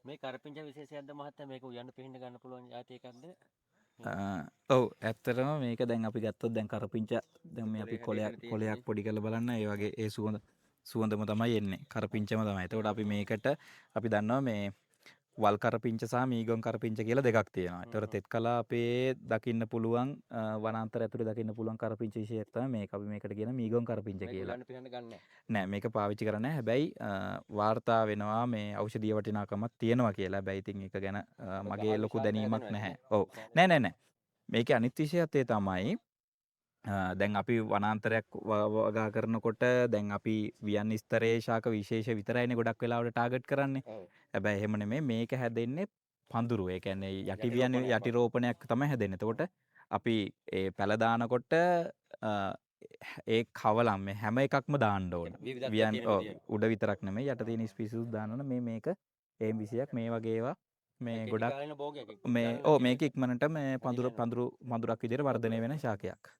මේ කරපිංච විශේෂයක්ද මහත්තයා මේක උයන්න පිහින්න ගන්න පුළුවන් જાති එකක්ද? ඔව් ඇත්තටම මේක දැන් අපි ගත්තොත් දැන් කරපිංච දැන් මේ අපි කොලයක් පොඩි කරලා බලන්න ඒ වගේ ඒ සුවඳම තමයි එන්නේ කරපිංචම තමයි. එතකොට අපි මේකට අපි දන්නවා මේ වල් කරපිංච සහ මීගොන් කරපිංච කියලා දෙකක් තියෙනවා. ඒතකොට තෙත් කලා අපේ දකින්න පුළුවන් වනාන්තර ඇතුලේ දකින්න පුළුවන් කරපිංච විශේෂයක් තමයි මේක. අපි මේකට කියන මීගොන් කරපිංච කියලා. උයන්න පිහින්න ගන්නෑ. නෑ මේක පාවිච්චි කරන්නේ නැහැ. හැබැයි වාර්තා වෙනවා මේ ඖෂධීය වටිනාකමක් තියෙනවා කියලා. හැබැයි ඉතින් ඒක ගැන මගේ ලොකු දැනීමක් නැහැ. ඔව්. නෑ නෑ නෑ. මේකේ අනිත් විෂයත් ඒ තමයි දැන් අපි වනාන්තරයක් වගා කරනකොට දැන් අපි වියන් ස්තරයේ ශාක විශේෂ විතරයිනේ ගොඩක් වෙලාවට ටාගට් කරන්නේ. හැබැයි එහෙම නෙමෙයි මේක හැදෙන්නේ පඳුරු. ඒ කියන්නේ යටි වියන් යටි රෝපණයක් තමයි හැදෙන්නේ. එතකොට අපි ඒ පැල දානකොට ඒ කවලම් මේ හැම එකක්ම දාන්න ඕන. වියන් උඩ විතරක් නෙමෙයි යට තියෙන ස්පීසිස් දාන්න ඕන. මේක ඒම් 20ක් මේ වගේ ඒවා මේ ගොඩක් මේ මේක ඉක්මනට මේ පඳුරක් විදිහට වර්ධනය වෙන ශාකයක්.